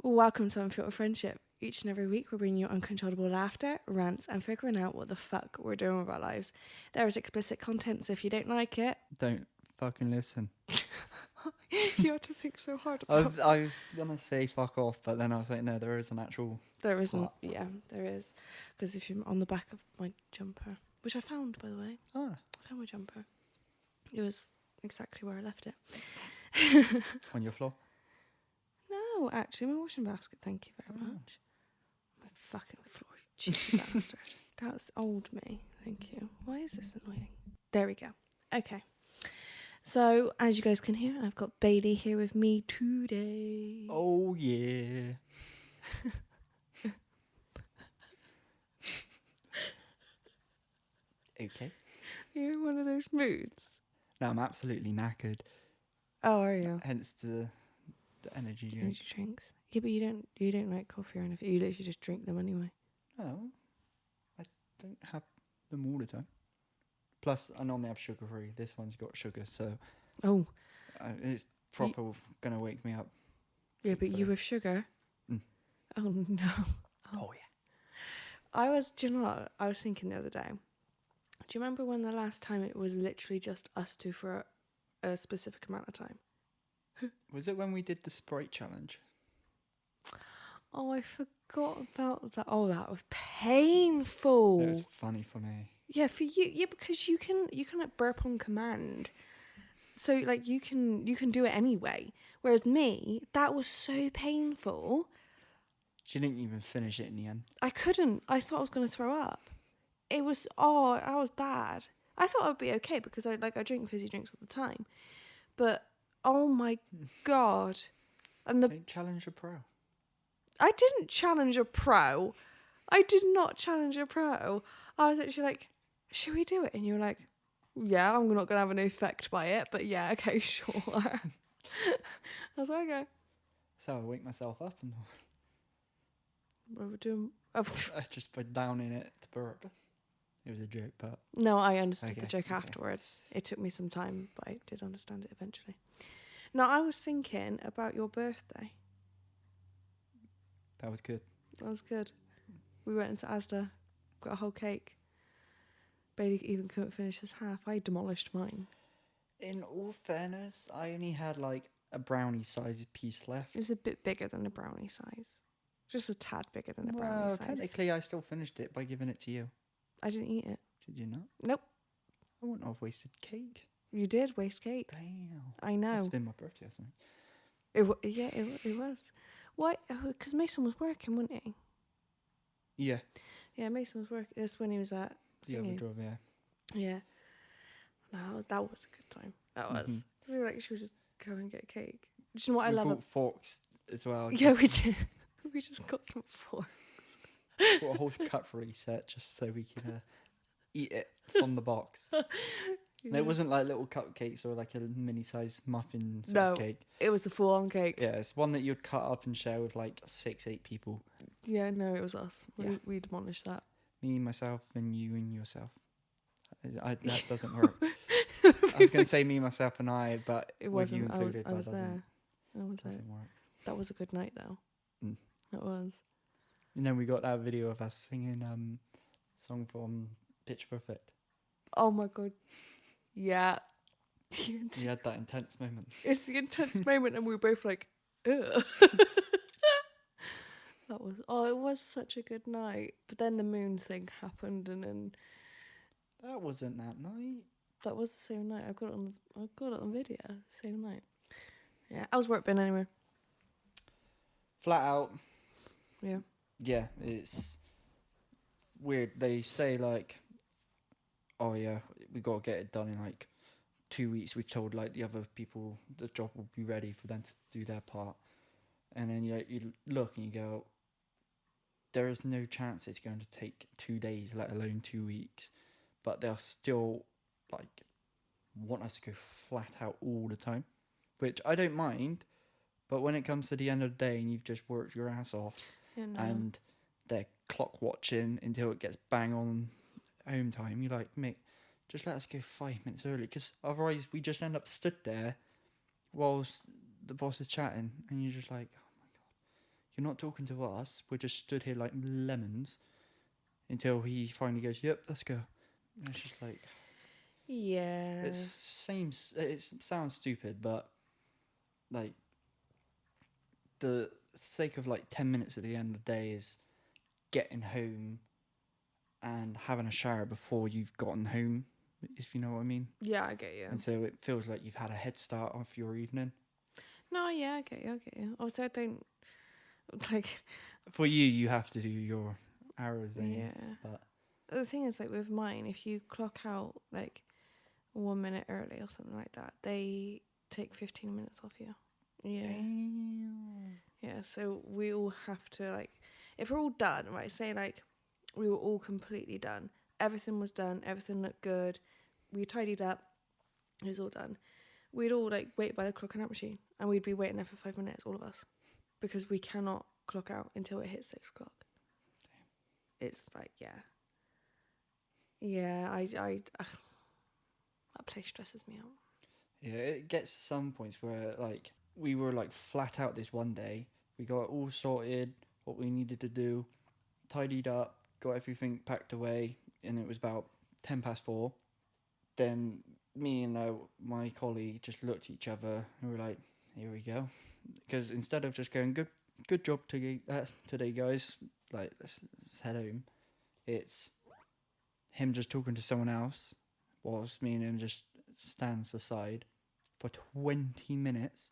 Welcome to Unfiltered Friendship. Each and every week, we're bringing you uncontrollable laughter, rants, and figuring out what the fuck we're doing with our lives. There is explicit content, so if you don't like it, Don't fucking listen. you have to think so hard I about was gonna say fuck off, but then I was like, no, there is an actual. There isn't. What? Yeah, there is. Because if you're on the back of my jumper, which I found, by the way, Ah, I found my jumper. It was exactly where I left it. on your floor. No, actually, my washing basket. Thank you very Oh. much. My fucking floor, cheeky bastard. That's old me. Thank you. Why is this annoying? There we go. Okay. So, as you guys can hear, I've got Bailey here with me today. Oh yeah. Okay. You're in one of those moods. No, I'm absolutely knackered. Oh, are you? Hence the energy drink. Energy drinks. Yeah, but you don't like coffee or anything. You literally just drink them anyway. No, I don't have them all the time. Plus, I normally have sugar free. This one's got sugar, so Oh, it's proper gonna wake me up. yeah, but you with sugar? Mm. Oh, no. Oh yeah. Do you know what? I was thinking the other day. Do you remember when the last time it was literally just us two for a specific amount of time? Was it when we did the Sprite challenge? Oh, I forgot about that. Oh, that was painful. It was funny for me. Yeah, for you. Yeah, because you can like burp on command. So like you can do it anyway. Whereas me, that was so painful. She didn't even finish it in the end. I couldn't. I thought I was going to throw up. It was, that was bad. I thought I would be okay because I drink fizzy drinks all the time. But, oh my God. And Don't challenge a pro. I didn't challenge a pro. I did not challenge a pro. I was actually like, should we do it? And you were like, yeah, I'm not going to have an effect by it. But yeah, okay, sure. I was like, okay. So I wake myself up and What are we doing? Oh, just by downing it to burp. It was a joke, but no, I understood the Okay, joke okay. afterwards. It took me some time, but I did understand it eventually. Now, I was thinking about your birthday. that was good. That was good. We went into Asda, got a whole cake. Bailey even couldn't finish his half. I demolished mine. In all fairness, I only had like a brownie sized piece left. It was a bit bigger than a brownie size. Just a tad bigger than a brownie Well, size. technically, I still finished it by giving it to you. I didn't eat it. Did you not? Nope. I wouldn't have wasted cake. You did waste cake. Damn. I know. Must have been my birthday or something. It was. Why? Because Mason was working, wasn't he? Yeah. Yeah, Mason was working. That's when he was at The thingy. other job, yeah. Yeah. No, that was a good time. That was. Mhm. We were like, should we just go and get cake? Do you know what We I love? bought forks as well. Yeah, we did. We just got some forks. Bought a whole cutlery set just so we could eat it from the box. And it wasn't like little cupcakes or like a mini-sized muffin sort of cake. It was a full-on cake. Yeah, it's one that you'd cut up and share with like 6-8 people. Yeah, no, it was us. Yeah. We demolished that. Me, myself, and you and yourself. That doesn't work. I was going to say me, myself, and I, but It with you wasn't. included, I was that there. I was there. doesn't work. That was a good night, though. Mm. It was. And then we got that video of us singing song from Pitch Perfect. Oh my God. Yeah. You had that intense moment. It's the intense moment, and we were both like, ugh. It was such a good night. But then the moon thing happened, and then That wasn't that night. that was the same night. I got it on video. Same night. Yeah, I was work bin anyway. Flat out. Yeah. Yeah, it's weird. They say like, oh yeah, we got to get it done in like 2 weeks. We've told like the other people the job will be ready for them to do their part. And then you look and you go, there is no chance it's going to take 2 days, let alone 2 weeks. But they'll still like want us to go flat out all the time, which I don't mind. But when it comes to the end of the day and you've just worked your ass off, Yeah, no. and they're clock watching until it gets bang on home time, you're like, mate, just let us go 5 minutes early, because otherwise we just end up stood there whilst the boss is chatting, and you're just like, oh my God, You're not talking to us. We're just stood here like lemons until he finally goes, yep, let's go. And it's just like, Yeah. it sounds stupid, but like the sake of like 10 minutes at the end of the day is getting home and having a shower before you've gotten home, if you know what I mean. Yeah, I get you. And so it feels like you've had a head start off your evening. No, yeah, I get you. Also, I don't, like... For you, you have to do your hours then. Yeah. But The thing is, like, with mine, if you clock out, like, 1 minute early or something like that, they take 15 minutes off you. Yeah. damn. Yeah, so we all have to, like... If we're all done, right, say, like, we were all completely done. Everything was done. Everything looked good. We tidied up. It was all done. We'd all, like, wait by the clocking out machine. And we'd be waiting there for 5 minutes, all of us. Because we cannot clock out until it hits 6 o'clock. It's like, yeah. Yeah, that place stresses me out. Yeah, it gets to some points where, like, we were, like, flat out this one day. We got it all sorted, what we needed to do, tidied up, got everything packed away, and it was about 4:10. Then me and my colleague just looked at each other and were like, here we go. Because instead of just going, good job today, guys, like, let's head home, it's him just talking to someone else whilst me and him just stands aside for 20 minutes.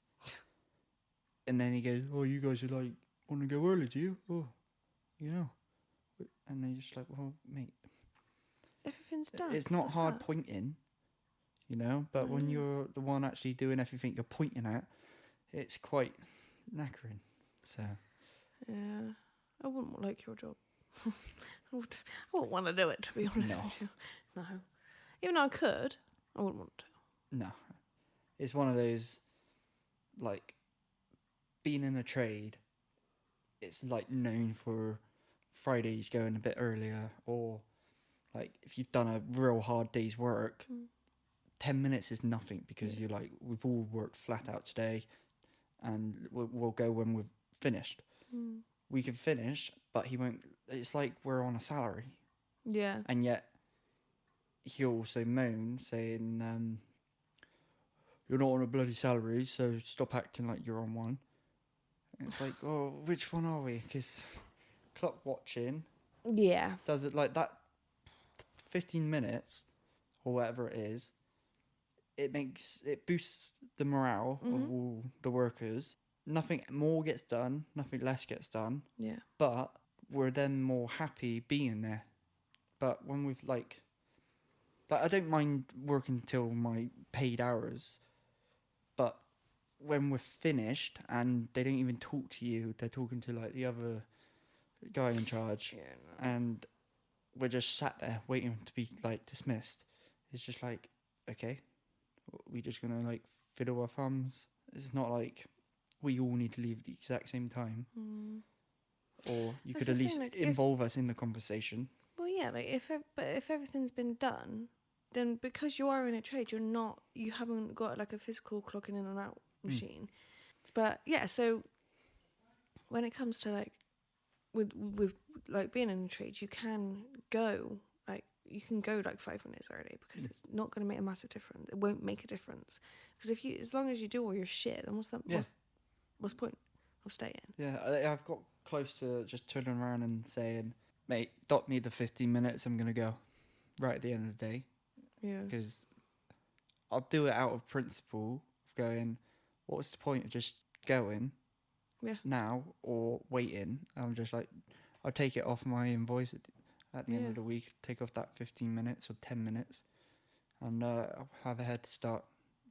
And then he goes, oh, you guys are like, want to go early, do you? Oh, you know. And then you're just like, well, mate, Everything's done. it's not What's hard that? pointing, you know, but when you're the one actually doing everything you're pointing at, it's quite knackering. So Yeah. I wouldn't like your job. I wouldn't want to do it, to be honest No. with you. No. Even though I could, I wouldn't want to. no, it's one of those, like, being in a trade, it's like known for Fridays going a bit earlier, or like if you've done a real hard day's work, 10 minutes is nothing because you're like, we've all worked flat out today and we'll go when we've finished. We can finish, but he won't. It's like we're on a salary. Yeah. And yet he'll also moan saying, you're not on a bloody salary, so stop acting like you're on one. And it's like, oh, which one are we? Because clock watching Yeah. does it like that 15 minutes or whatever it is, it boosts the morale of all the workers. Nothing more gets done, nothing less gets done, Yeah. but we're then more happy being there. But when we've like I don't mind working till my paid hours, but when we're finished and they don't even talk to you, they're talking to like the other guy in charge, Yeah, no. and we're just sat there waiting to be like dismissed. It's just like, okay, we just gonna like fiddle our thumbs. It's not like we all need to leave at the exact same time, or you That's could at the least thing, like, involve us in the conversation. Well, yeah, like if everything's been done, then because you are in a trade, you haven't got like a physical clocking in and out machine. But yeah, so when it comes to like with like being in a trade, you can go like 5 minutes early because it's not going to make a massive difference. It won't make a difference because as long as you do all your shit, then what's the point of staying? Yeah, I've got close to just turning around and saying, mate, dot me the 15 minutes, I'm going to go right at the end of the day. Yeah. Because I'll do it out of principle of going, what's the point of just going now or waiting? I'm just like, I'll take it off my invoice at the end of the week, take off that 15 minutes or 10 minutes, and I'll have a head start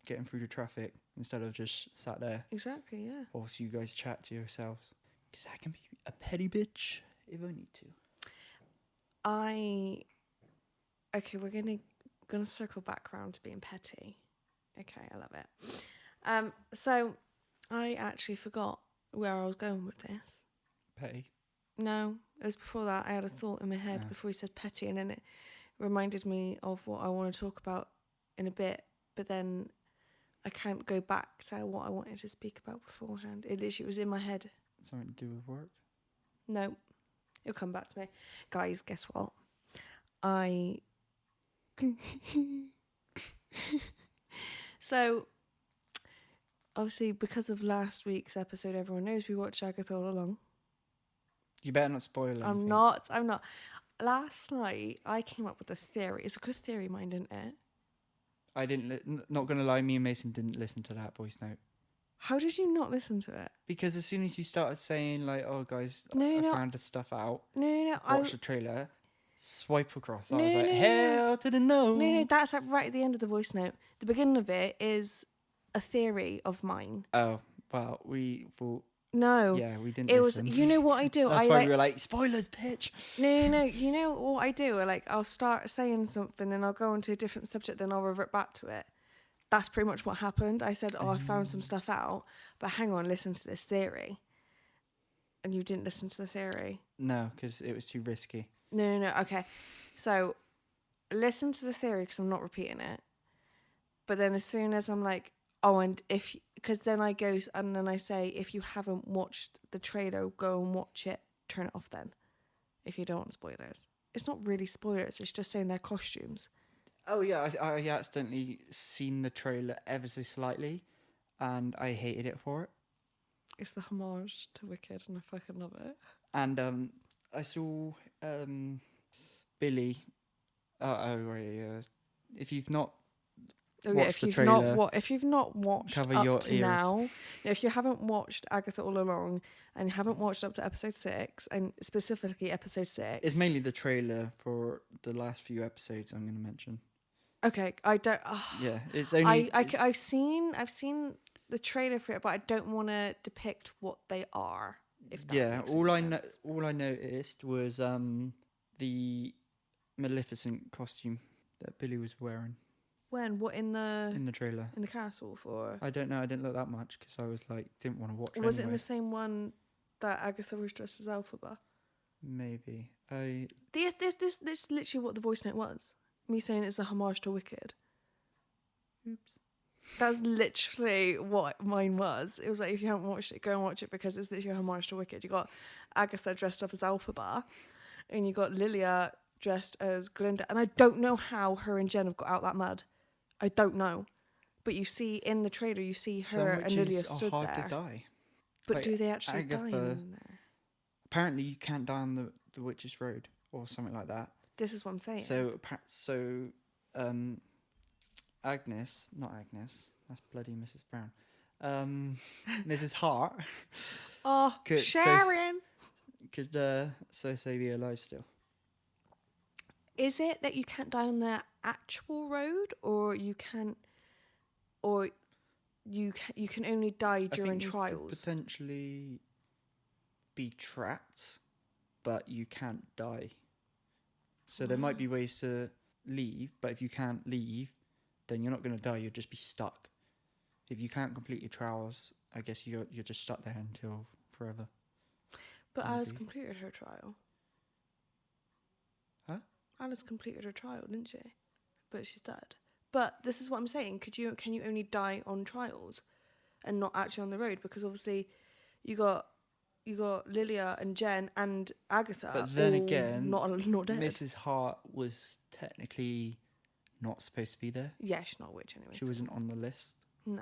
getting through the traffic instead of just sat there. Exactly, yeah. Whilst you guys chat to yourselves. Because I can be a petty bitch if I need to. Okay, we're gonna circle back around to being petty. Okay, I love it. So I actually forgot where I was going with this. Petty? No, it was before that. I had a thought in my head before he said petty, and then it reminded me of what I want to talk about in a bit, but then I can't go back to what I wanted to speak about beforehand. It literally was in my head. something to do with work? No, it'll come back to me. Guys, guess what? I... So, obviously, because of last week's episode, everyone knows we watched Agatha all along. You better not spoil anything. I'm not. Last night, I came up with a theory. It's a good theory, mine, isn't it? I didn't. Not gonna lie, me and Mason didn't listen to that voice note. How did you not listen to it? Because as soon as you started saying like, "Oh, guys, No, I no. found the stuff out," No, watch the trailer, swipe across. I No, was like, no, no. "Hell to the no!" No, that's like right at the end of the voice note. The beginning of it is a theory of mine. Oh, well, we thought. No. Yeah, we didn't. It listen. was. You know what I do? That's I why like, we were like, "Spoilers, bitch." No. You know what I do? Like, I'll start saying something, then I'll go into a different subject, then I'll revert back to it. That's pretty much what happened. I said, "Oh, I found some stuff out, but hang on, listen to this theory." And you didn't listen to the theory. No, because it was too risky. No. Okay, so listen to the theory because I'm not repeating it. But then as soon as I'm like, oh, and because then I go and then I say, if you haven't watched the trailer, go and watch it. Turn it off then, if you don't want spoilers. It's not really spoilers. It's just saying their costumes. Oh yeah, I accidentally seen the trailer ever so slightly, and I hated it for it. It's the homage to Wicked, and I fucking love it. And I saw Billy. If you've not watched the trailer, if you've not watched cover up your to ears. now, if you haven't watched Agatha all along and you haven't watched up to episode 6, and specifically episode 6, it's mainly the trailer for the last few episodes I'm going to mention. Okay, I don't. Yeah, it's only. I've seen the trailer for it, but I don't want to depict what they are. If that makes sense. All I noticed was the Maleficent costume that Billy was wearing. When? What in the trailer? In the castle for? I don't know. I didn't look that much because I was like, didn't want to watch. Was it in the same one that Agatha was dressed as Elphaba? Maybe. This is literally what the voice note was. Me saying it's a homage to Wicked. Oops. That's literally what mine was. It was like, if you haven't watched it, go and watch it because it's literally a homage to Wicked. You got Agatha dressed up as Elphaba, and you got Lilia dressed as Glinda. And I don't know how her and Jen have got out that mud. I don't know. But you see in the trailer, you see her and Lilia stood hard there. to die. But Like, do they actually die Agatha, in there? Apparently, you can't die on the Witch's Road or something like that. This is what I'm saying. So, Agnes, not Agnes, that's bloody Mrs. Brown. Mrs. Hart. Oh, Sharon! Could say be alive still. Is it that you can't die on the actual road, or you can only die during trials? You could potentially be trapped, but you can't die. So there might be ways to leave, but if you can't leave, then you're not going to die. You'll just be stuck. If you can't complete your trials, I guess you're just stuck there until forever. But Alice completed her trial. Huh? Alice completed her trial, didn't she? But she's dead. But this is what I'm saying. Can you only die on trials and not actually on the road? Because obviously you got Lilia and Jen and Agatha. But then again, not dead. Mrs. Hart was technically not supposed to be there. Yeah, she's not a witch anyway. She wasn't on the list. No.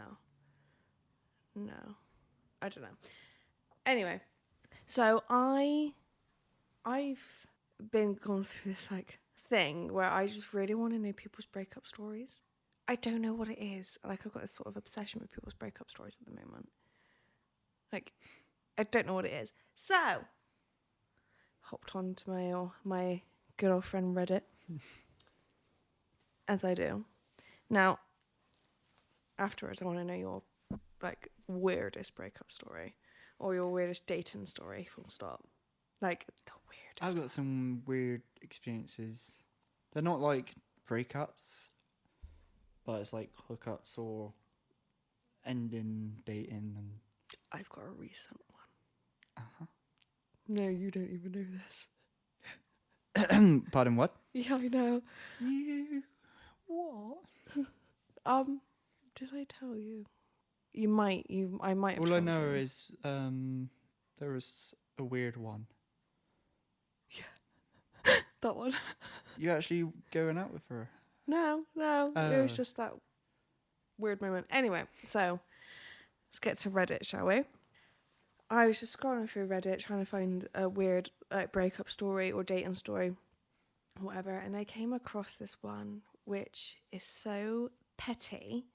I don't know. Anyway, so I've been going through this like thing where I just really want to know people's breakup stories. I don't know what it is. Like, I've got this sort of obsession with people's breakup stories at the moment. Like, I don't know what it is. So, hopped on to my good old friend Reddit, as I do. Now, afterwards, I want to know your like weirdest breakup story or your weirdest dating story. Full stop. Like the weirdest. I've got some weird experiences. They're not like breakups, but it's like hookups or ending dating. And I've got a recent one. Uh-huh. No, you don't even know this. Pardon, what? Yeah, I know. You what? Did I tell you? I might have. All I told know you. is there there was a weird one. That one. You actually going out with her? No, it was Oh. just that weird moment. Anyway, so let's get to Reddit, shall we? I was just scrolling through Reddit trying to find a weird breakup story or dating story, whatever, and I came across this one which is so petty.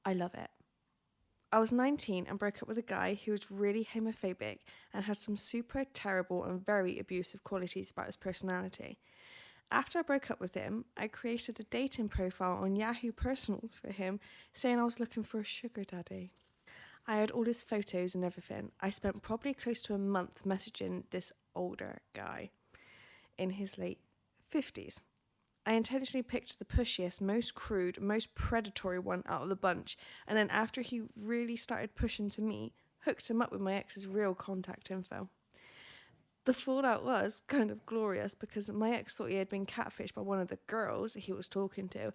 I love it. I was 19 and broke up with a guy who was really homophobic and had some super terrible and very abusive qualities about his personality. After I broke up with him, I created a dating profile on Yahoo Personals for him, saying I was looking for a sugar daddy. I had all his photos and everything. I spent probably close to a month messaging this older guy in his late 50s. I intentionally picked the pushiest, most crude, most predatory one out of the bunch, and then after he really started pushing to me, hooked him up with my ex's real contact info. The fallout was kind of glorious because my ex thought he had been catfished by one of the girls he was talking to.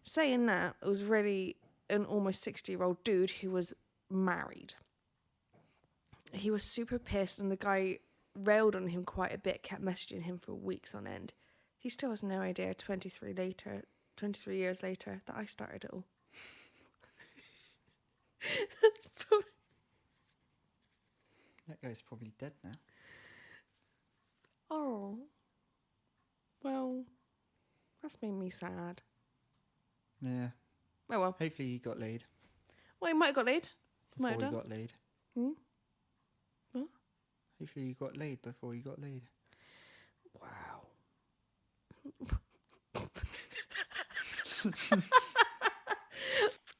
Saying that, it was really an almost 60-year-old dude who was married. He was super pissed and the guy railed on him quite a bit, kept messaging him for weeks on end. He still has no idea 23 years later that I started it all. That guy's probably dead now. Oh. Well, that's made me sad. Yeah. Oh well. Hopefully he got laid. Well, he might have got laid. Might have Before he done. got laid. What? Hopefully he got laid before he got laid. Wow.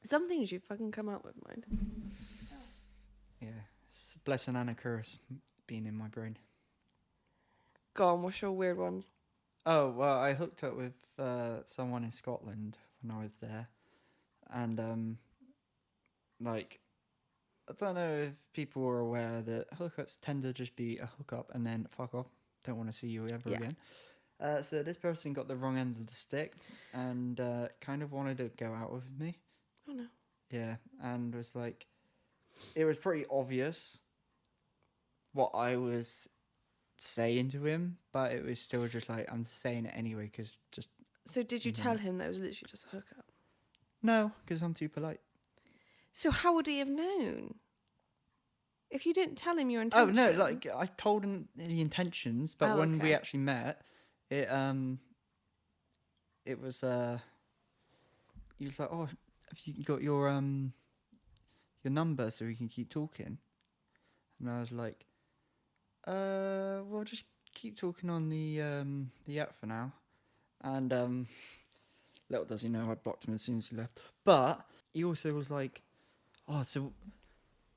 Some things you fucking come out with, mind. Yeah. It's a blessing and a curse being in my brain. Go on, what's your weird ones? Oh, well, I hooked up with someone in Scotland when I was there. And, like, I don't know if people are aware that hookups tend to just be a hookup and then fuck off. Don't want to see you ever again. So this person got the wrong end of the stick and kind of wanted to go out with me. Oh no. Yeah, and was like, it was pretty obvious what I was saying to him, but it was still just like, I'm saying it anyway because just... So did you tell him that it was literally just a hookup? No, because I'm too polite. So how would he have known? If you didn't tell him your intentions... Oh, no, like, I told him the intentions, but when we actually met, it was, he was like, oh, have you got your number so we can keep talking? And I was like, well, just keep talking on the app for now. And little does he know I blocked him as soon as he left. But he also was like, oh, so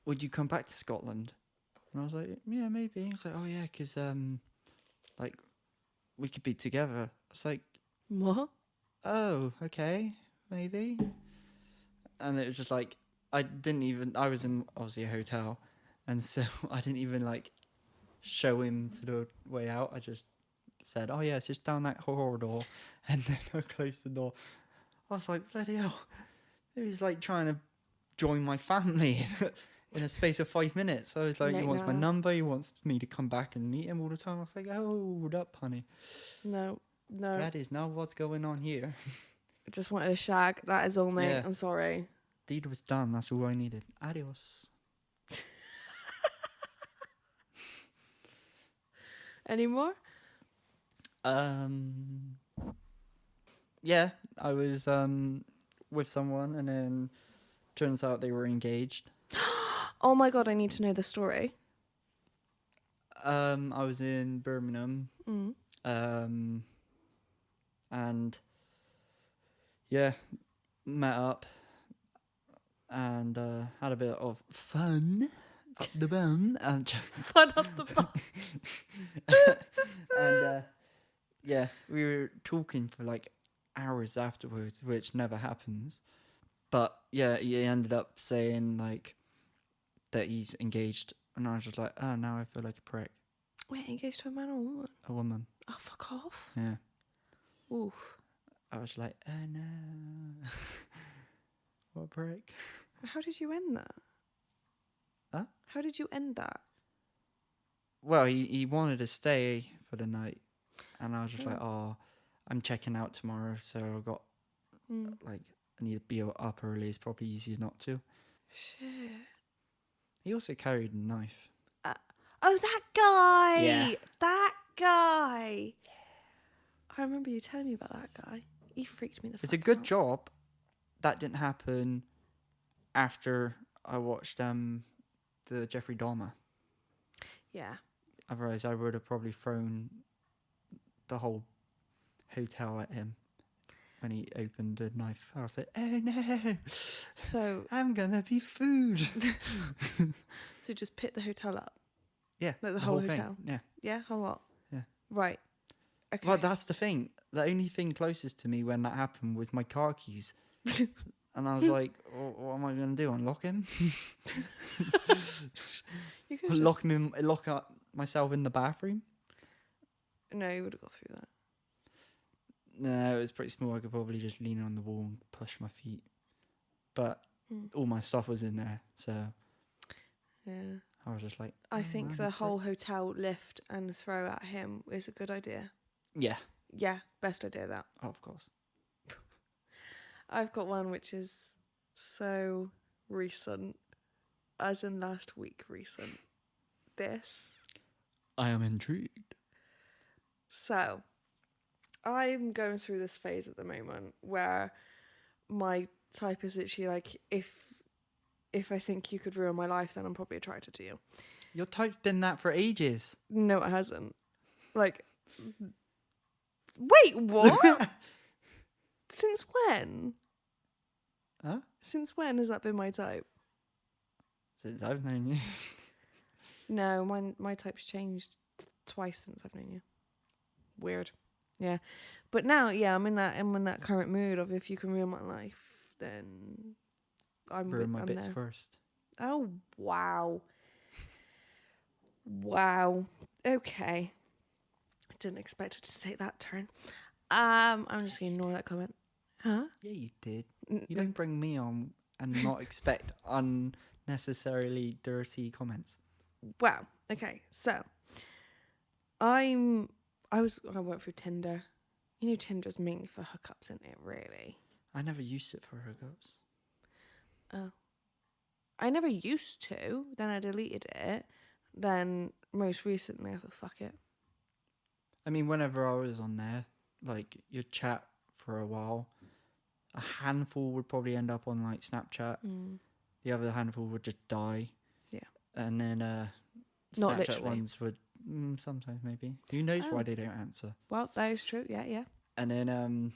would you come back to Scotland? And I was like, yeah, maybe. He was like, oh yeah, because like we could be together. I was like, What? oh, okay, maybe. And it was just like, I was in obviously a hotel, and so I didn't even like show him to the way out. I just said, oh yeah, it's just down that corridor, and then I closed the door. I was like, bloody hell, he was like trying to join my family in a space of 5 minutes. I was like, he wants my number, he wants me to come back and meet him all the time. I was like, hold up, honey. No. That is not what's going on here. I just wanted a shag. That is all, mate. Yeah. I'm sorry. Deed was done. That's all I needed. Adios. Any more? Yeah, I was with someone, and then turns out they were engaged. Oh my god, I need to know the story. I was in Birmingham. And yeah, met up and had a bit of fun up the bum. Fun up the bum. And yeah, we were talking for like hours afterwards, which never happens. But yeah, he ended up saying like that he's engaged, and I was just like, oh, now I feel like a prick. Wait, engaged to a man or a woman? A woman. Oh, fuck off. Yeah. Oof. I was like, oh no. What a prick. How did you end that? Huh? How did you end that? Well, he wanted to stay for the night, and I was just like, Oh. oh, I'm checking out tomorrow, so I got Mm. like I need to be up early. It's probably easier not to. Shit. He also carried a knife. Oh, that guy! Yeah. That guy! I remember you telling me about that guy. He freaked me the fuck out. It's a good job that didn't happen after I watched the Jeffrey Dahmer. Yeah. Otherwise, I would have probably thrown the whole hotel at him when he opened the knife. I was like, oh no, So, I'm gonna be food. so just pit the hotel up. Yeah, Like the whole thing. hotel? Yeah. Yeah, whole lot. Yeah. Right. Okay. Well, that's the thing. The only thing closest to me when that happened was my car keys. And I was like, what am I going to do? Unlock him? You could Lock up myself in the bathroom? No, you would have got through that. No, it was pretty small. I could probably just lean on the wall and push my feet. But all my stuff was in there. So Yeah. I was just like... I think the whole hotel lift and throw at him is a good idea. Yeah. Yeah, best idea of that. Oh, of course. I've got one which is so recent, as in last week recent. This. I am intrigued. So, I'm going through this phase at the moment where my type is literally like, if I think you could ruin my life, then I'm probably attracted to you. Your type's been that for ages. No, it hasn't. Like, wait, what? Since when? Huh? Since when has that been my type? Since I've known you. No, my type's changed twice since I've known you. Weird. Yeah. But now, yeah, I'm in that current mood of if you can ruin my life, then Ruin my I'm bits there. first. Oh, wow. Wow. Okay. I didn't expect it to take that turn. I'm just going to ignore that comment. Huh? Yeah, you did. You don't bring me on and not expect unnecessarily dirty comments. Wow. Okay. So, I went through Tinder. You know, Tinder's mainly for hookups, isn't it? Really. I never used it for hookups. Oh. I never used to. Then I deleted it. Then most recently, I thought, fuck it. I mean, whenever I was on there, like, you'd chat for a while. A handful would probably end up on, like, Snapchat. The other handful would just die. Yeah. And then Not Snapchat literally. ones would sometimes maybe. Who knows why they don't answer? Well, that is true. Yeah, yeah. And then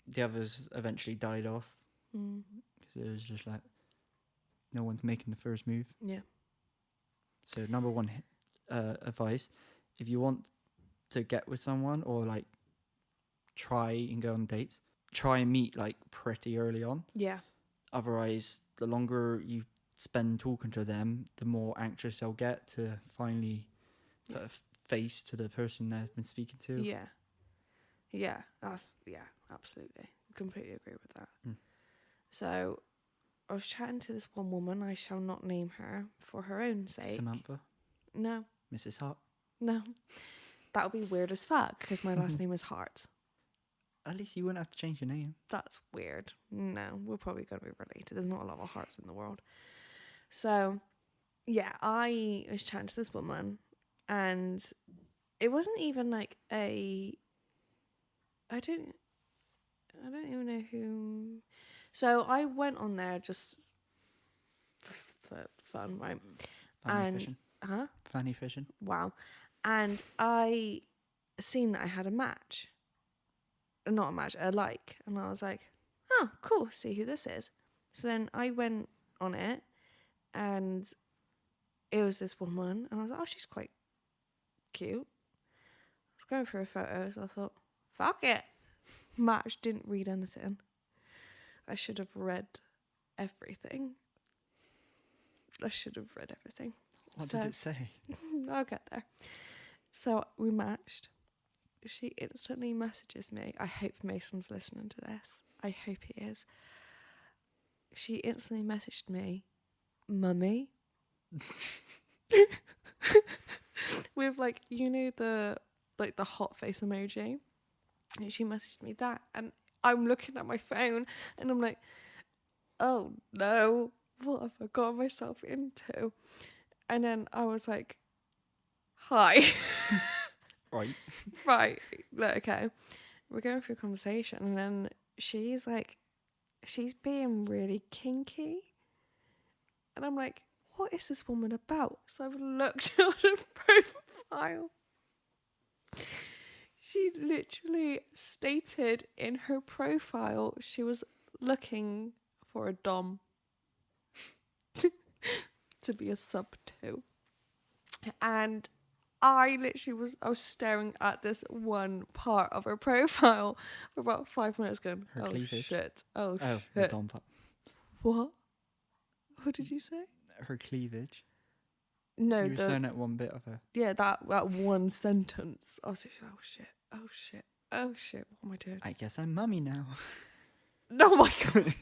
the others eventually died off. Because it was just like, no one's making the first move. Yeah. So number one advice, if you want to get with someone or like try and go on dates, try and meet like pretty early on. Yeah. Otherwise, the longer you spend talking to them, the more anxious they'll get to finally put a face to the person they've been speaking to. Yeah. Yeah. Absolutely. Completely agree with that. So I was chatting to this one woman, I shall not name her for her own sake. Samantha? No. Mrs. Hart? No. That would be weird as fuck because my last name is Hart. At least you wouldn't have to change your name. That's weird. No, we're probably going to be related. There's not a lot of Harts in the world. So, yeah, I was chatting to this woman and it wasn't even like I don't even know who. So I went on there just for fun, right? Fanny fishing. Huh? Fanny fishing. Wow. And I seen that I had a match. Not a match, a like. And I was like, oh, cool, see who this is. So then I went on it and it was this woman and I was like, oh, she's quite cute. I was going through her photos. I thought, fuck it. Match, didn't read anything. I should have read everything. What did it say? I'll get there. So we matched. She instantly messages me. I hope Mason's listening to this. I hope he is. She instantly messaged me, Mummy. with like, you know, the hot face emoji. And she messaged me that, and I'm looking at my phone and I'm like, oh no, what have I got myself into? And then I was like, hi. Right. Right, look, okay, we're going through a conversation, and then she's being really kinky, and I'm like, what is this woman about? So I've looked at her profile. She literally stated in her profile she was looking for a dom to be a sub to. And I was staring at this one part of her profile for about 5 minutes going, Her oh cleavage. shit, oh The shit. dom part. What? What did you say? Her cleavage. No, You were saying at one bit of her. yeah, that one sentence. I was like, oh shit, oh shit, oh shit, what am I doing? I guess I'm mummy now. Oh my god.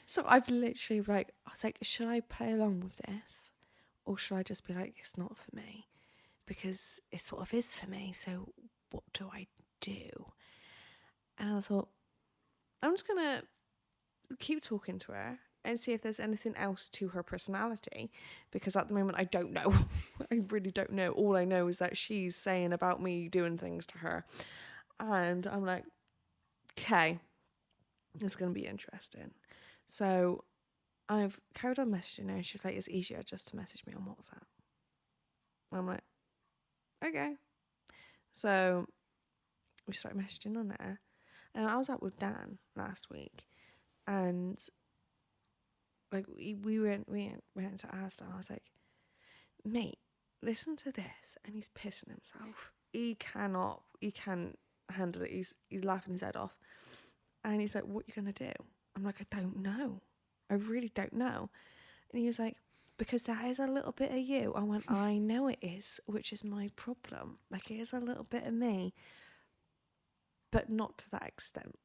So I've literally I was like, should I play along with this? Or should I just be like, it's not for me? Because it sort of is for me, so what do I do? And I thought, I'm just going to keep talking to her and see if there's anything else to her personality. Because at the moment, I don't know. I really don't know. All I know is that she's saying about me doing things to her. And I'm like, okay, it's going to be interesting. So I've carried on messaging her, and she's like, it's easier just to message me on WhatsApp. I'm like, okay. So we started messaging on there, and I was out with Dan last week, and like we went to Asda, and I was like, mate, listen to this, and he's pissing himself. He can't handle it. He's laughing his head off, and he's like, what you gonna do? I'm like, I don't know. I really don't know. And he was like, because that is a little bit of you. I went, I know it is, which is my problem. Like, it is a little bit of me, but not to that extent.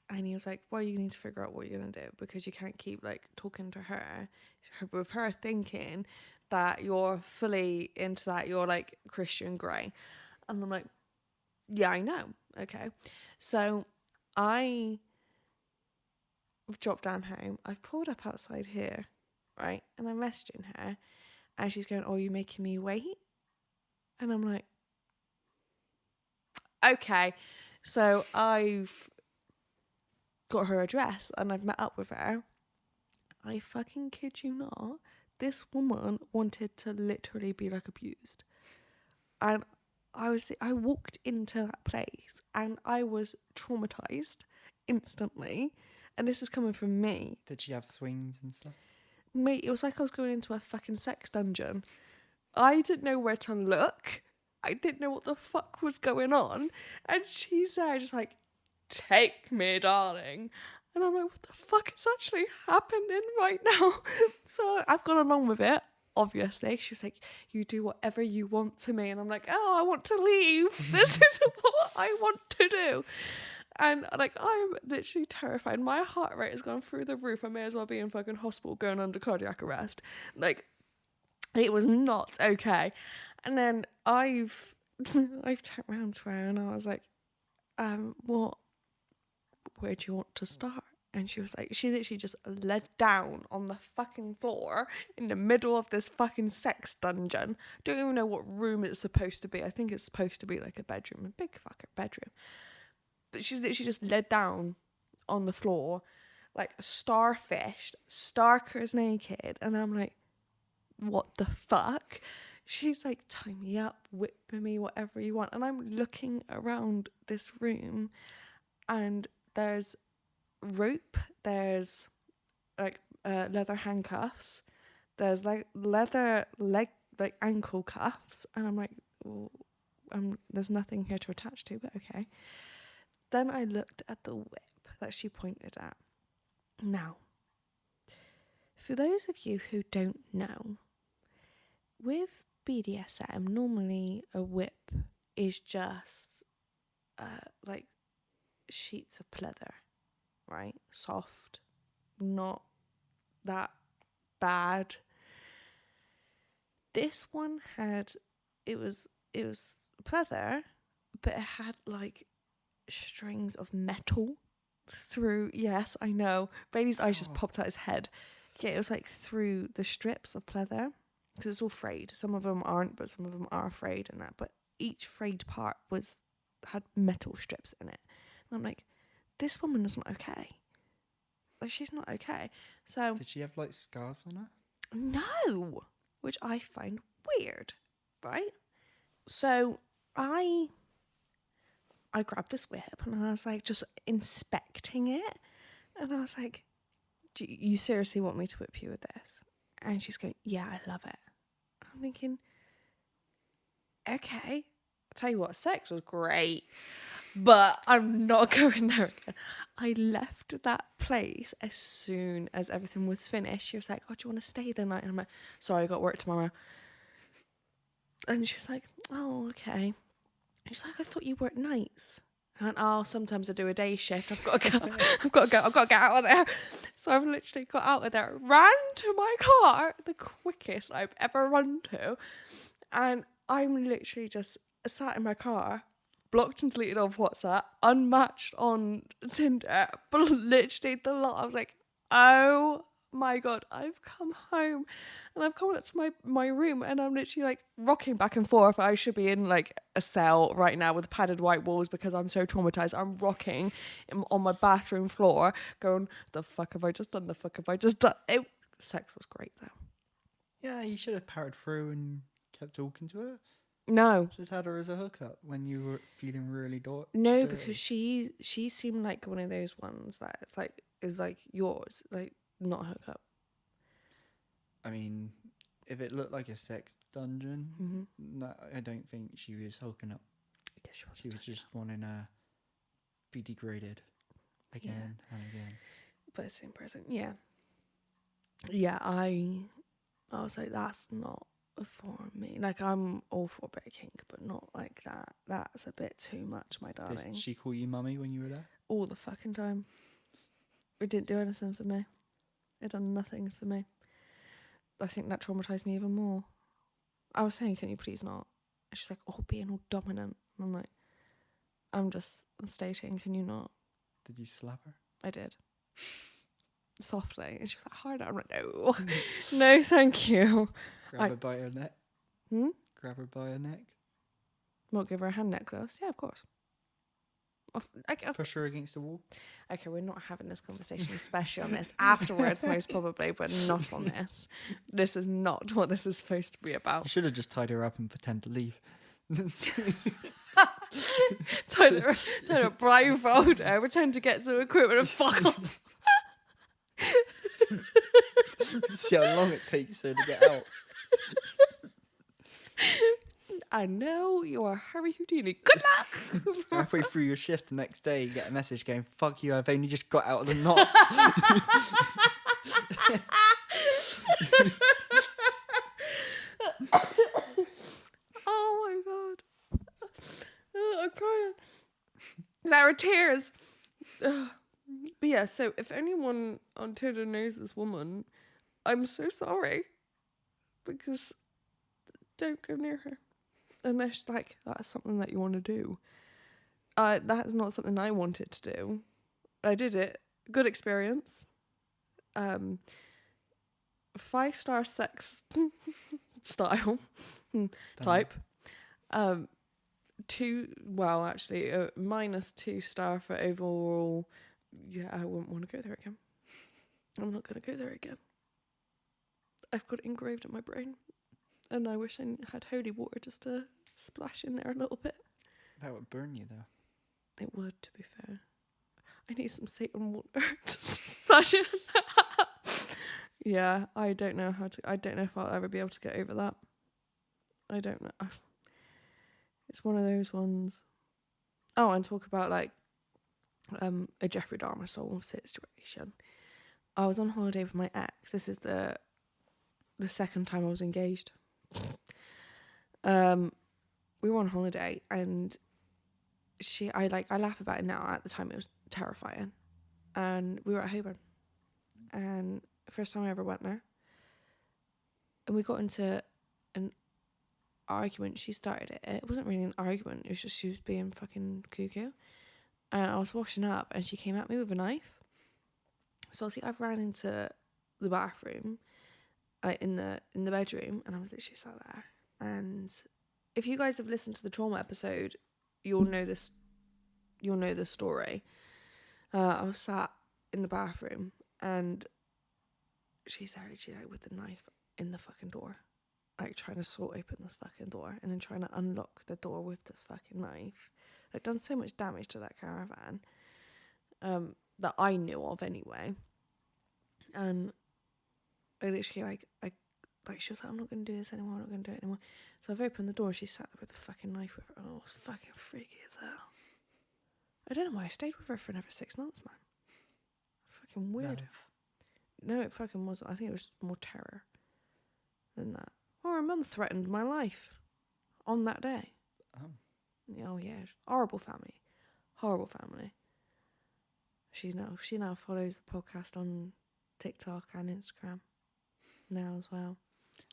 And he was like, well, you need to figure out what you're going to do, because you can't keep like talking to her with her thinking that you're fully into that. You're like Christian Grey. And I'm like, yeah, I know. Okay. So I've dropped down home. I've pulled up outside here, right? And I'm messaging her, and she's going, oh, you're making me wait? And I'm like, okay. So I've got her address, and I've met up with her. I fucking kid you not. This woman wanted to literally be like abused. And I walked into that place, and I was traumatized instantly. And this is coming from me. Did she have swings and stuff? Mate, it was like I was going into a fucking sex dungeon. I didn't know where to look. I didn't know what the fuck was going on. And she's there just like, take me, darling. And I'm like, what the fuck is actually happening right now? So I've gone along with it, obviously. She was like, you do whatever you want to me. And I'm like, oh, I want to leave. This is what I want to do. And like, I'm literally terrified. My heart rate has gone through the roof. I may as well be in fucking hospital going under cardiac arrest. Like, it was not okay. And then I've turned around to her, and I was like, where do you want to start? And she was like, she literally just led down on the fucking floor in the middle of this fucking sex dungeon. Don't even know what room it's supposed to be. I think it's supposed to be like a bedroom, a big fucking bedroom. But she's literally just led down on the floor, like starfished, stark as naked. And I'm like, what the fuck? She's like, tie me up, whip me, whatever you want. And I'm looking around this room, and there's rope, there's like leather handcuffs, there's like leather leg, like ankle cuffs. And I'm like, well, there's nothing here to attach to, but okay. Then I looked at the whip that she pointed at. Now, for those of you who don't know, with BDSM, normally a whip is just like sheets of pleather, right? Soft, not that bad. This one had, it was pleather, but it had like strings of metal through. Yes, I know. Bailey's eyes just popped out his head. Yeah, it was like through the strips of pleather because it's all frayed. Some of them aren't, but some of them are frayed and that. But each frayed part had metal strips in it. And I'm like, this woman is not okay. Like, she's not okay. So Did she have like scars on her? no, which I find weird, right? So I grabbed this whip and I was like just inspecting it, and I was like, do you seriously want me to whip you with this? And she's going, yeah, I love it. I'm thinking, okay, I'll tell you what, sex was great, but I'm not going there again. I left that place as soon as everything was finished. She was like, oh, do you want to stay the night? And I'm like, sorry, I got work tomorrow. And she's like, oh, okay. And she's like, I thought you worked nights. I went, oh, sometimes I do a day shift. I've got to go. I've got to get out of there. So I've literally got out of there, ran to my car, the quickest I've ever run to. And I'm literally just sat in my car, blocked and deleted off WhatsApp, unmatched on Tinder, but literally the lot. I was like, oh my God, I've come home. And I've come up to my room and I'm literally like rocking back and forth. I should be in like a cell right now with padded white walls because I'm so traumatized. I'm rocking on my bathroom floor going, the fuck have I just done? The fuck have I just done? Sex was great though. Yeah, you should have powered through and kept talking to her. No. Just had her as a hookup when you were feeling really No, dirty. because she seemed like one of those ones that is like yours, like not a hookup. I mean, if it looked like a sex dungeon, no, I don't think she was hooking up. I guess She was just wanting to be degraded again and again. But the same person, yeah. Yeah, I was like, that's not for me. Like, I'm all for a bit of kink, but not like that. That's a bit too much, my darling. Did she call you mummy when you were there? All the fucking time. It didn't do anything for me. It done nothing for me. I think that traumatized me even more. I was saying, can you please not? And she's like, oh, being all dominant. And I'm like, I'm just stating, can you not? Did you slap her? I did. Softly. And she was like, hard. I'm like, no. No, thank you. Grab her by her neck? Hmm? Grab her by her neck? Won't give her a hand necklace? Yeah, of course. Push her against the wall? Okay, we're not having this conversation, especially on this. Afterwards, most probably, but not on this. This is not what this is supposed to be about. You should have just tied her up and pretend to leave. Tied her blindfold her, pretend to get some equipment and fuck off. See how long it takes her to get out. I know you're Harry Houdini. Good luck! Halfway through your shift the next day, you get a message going, fuck you, I've only just got out of the knots. Oh my God. Oh, I'm crying. There are tears. Ugh. But yeah, so if anyone on Tinder knows this woman, I'm so sorry. Because don't go near her. Unless, like, that's something that you want to do. That's not something I wanted to do. I did it. Good experience. 5-star sex style type. -2 star for overall. Yeah, I wouldn't want to go there again. I'm not going to go there again. I've got it engraved in my brain. And I wish I had holy water just to splash in there a little bit. That would burn you, though. It would, to be fair. I need some Satan water to splash in. Yeah, I don't know if I'll ever be able to get over that. I don't know. It's one of those ones. Oh, and talk about like a Jeffrey Dahmer soul situation. I was on holiday with my ex. This is the second time I was engaged. We were on holiday and I laugh about it now. At the time it was terrifying. And we were at Holborn. And first time I ever went there. And we got into an argument. She started it. It wasn't really an argument. It was just she was being fucking cuckoo. And I was washing up and she came at me with a knife. So obviously I've ran into the bathroom, in the bedroom, and I was literally sat there. And if you guys have listened to the trauma episode, you'll know this story. I was sat in the bathroom and she's there literally like with the knife in the fucking door, like trying to sort open this fucking door and then trying to unlock the door with this fucking knife. Like done so much damage to that caravan, that I knew of anyway. And I literally like she was like, I'm not going to do this anymore, I'm not going to do it anymore. So I've opened the door, she sat there with a fucking knife with her. Oh, it was fucking freaky as hell. I don't know why I stayed with her for another 6 months, man. Fucking weird. No, it fucking wasn't. I think it was more terror than that. Oh, her mum threatened my life on that day. Oh yeah, horrible family. Horrible family. She now follows the podcast on TikTok and Instagram now as well.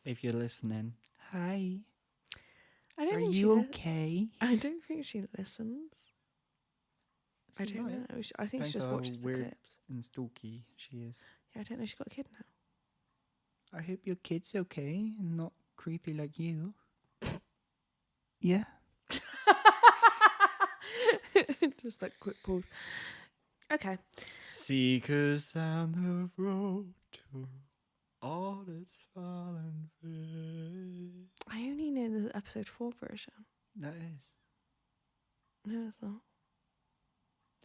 If you're listening, hi. I don't Are think you okay? I don't think she listens. I don't might. know. I think she just watches the clips. And stalky she is. Yeah, I don't know. She got a kid now. I hope your kid's okay and not creepy like you. Yeah. Just that quick pause. Okay. Seekers down the road to all that's fallen free. I only know the episode 4 version. That is. No, it's not.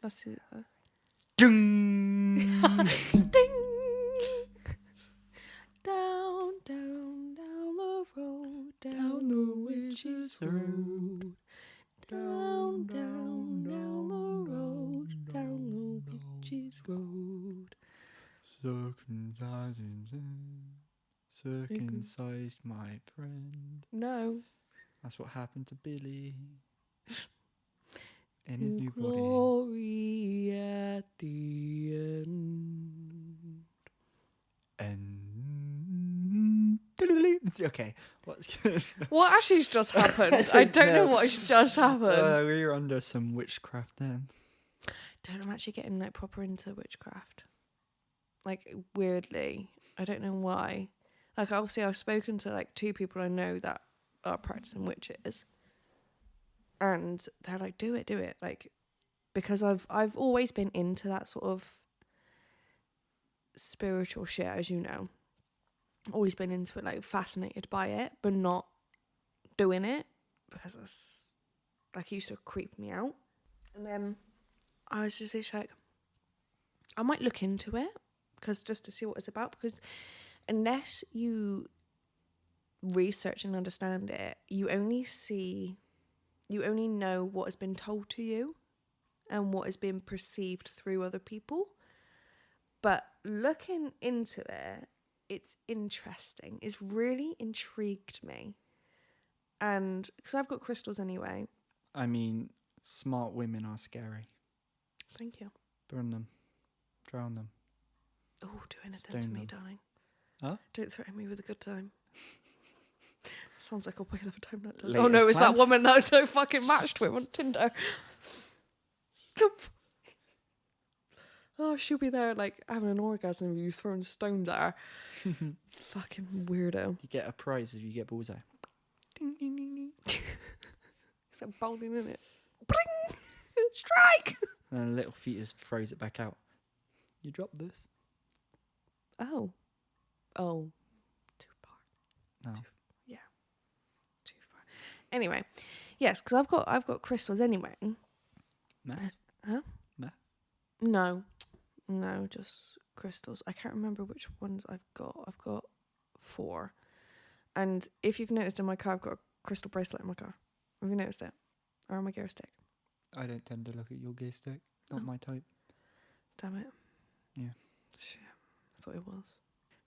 Let's see that. Ding! Ding! Down, down, down the road, down the witch's road. Down, down, down the road, down the witch's road. Circumcised my friend. No. That's what happened to Billy. In his new body. Glory at the end. And okay, what's good? What actually just happened? I don't know what just happened. We were under some witchcraft then. I'm actually getting like proper into witchcraft. Like weirdly, I don't know why. Like obviously, I've spoken to like 2 people I know that are practicing witches, and they're like, "Do it," like because I've always been into that sort of spiritual shit, as you know. Always been into it, like fascinated by it, but not doing it because it's like it used to creep me out. And then I was just like, I might look into it because just to see what it's about. Because unless you research and understand it, you only know what has been told to you and what has been perceived through other people. But looking into it, it's interesting. It's really intrigued me. And because I've got crystals anyway. I mean, smart women are scary. Thank you. Burn them. Drown them. Oh, do anything to me, darling. Huh? Don't threaten me with a good time. Sounds like a whale of a time, that does. Latest Oh no, it's plan? that woman that I fucking matched with on Tinder. Oh, she'll be there like having an orgasm with you throwing stones at her. Fucking weirdo. You get a prize if you get bullseye. Ding, ding, ding, ding. Is that bowling in it? Bling! Strike! And a little fetus throws it back out. You drop this. Oh. Oh. Too far. No. Too far. Anyway. Yes, because I've got crystals anyway. Math? Huh? Math? No, just crystals. I can't remember which ones I've got. I've got 4. And if you've noticed in my car, I've got a crystal bracelet in my car. Have you noticed it? Or on my gear stick? I don't tend to look at your gear stick. Not my type. Damn it. Yeah. Shit. I thought it was.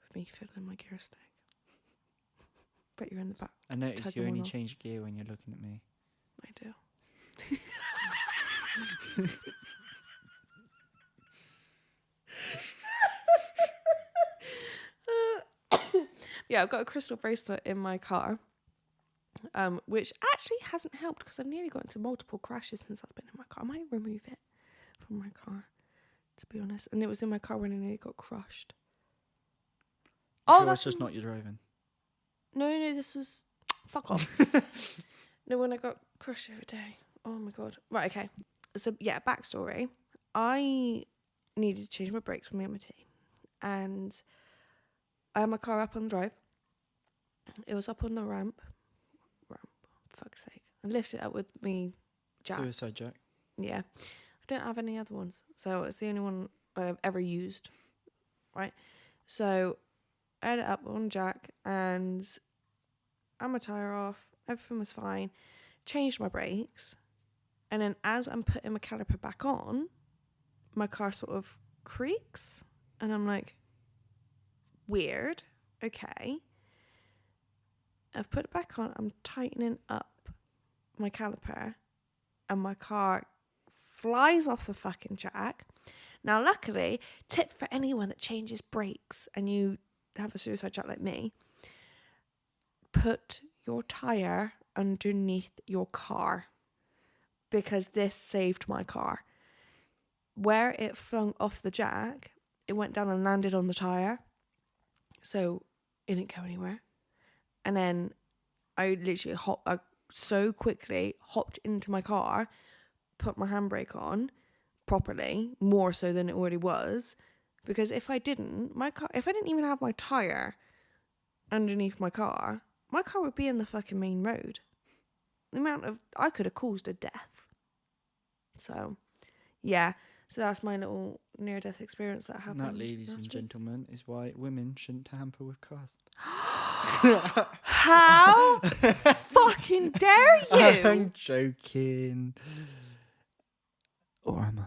With me fiddling my gear stick. Bet you're in the back. I notice tugging you only one off. change gear when you're looking at me. I do. Yeah, I've got a crystal bracelet in my car. which actually hasn't helped because I've nearly got into multiple crashes since that's been in my car. I might remove it from my car, to be honest. And it was in my car when I nearly got crushed. Sure, that's just not your driving. No, this was... Fuck off. No, when I got crushed the other day. Oh my god. Right, okay. So, yeah, backstory. I needed to change my brakes when we had my tea. And I had my car up on the drive. It was up on the ramp. Fuck's sake. I lifted it up with me jack. Suicide jack. Yeah. I didn't have any other ones. So it's the only one I've ever used. Right? So I had it up on jack and I had my tyre off. Everything was fine. Changed my brakes. And then as I'm putting my caliper back on, my car sort of creaks. And I'm like, weird. Okay. I've put it back on. I'm tightening up my caliper. And my car flies off the fucking jack. Now, luckily, tip for anyone that changes brakes and you have a suicide jack like me, put your tyre underneath your car, because this saved my car. Where it flung off the jack, it went down and landed on the tyre, so it didn't go anywhere. And then I literally so quickly hopped into my car, put my handbrake on properly, more so than it already was, because if I didn't even have my tyre underneath my car would be in the fucking main road. I could have caused a death. So, yeah. So that's my little near-death experience that happened. And that, ladies and gentlemen, is why women shouldn't tamper with cars. How fucking dare you? I'm joking. Or am I?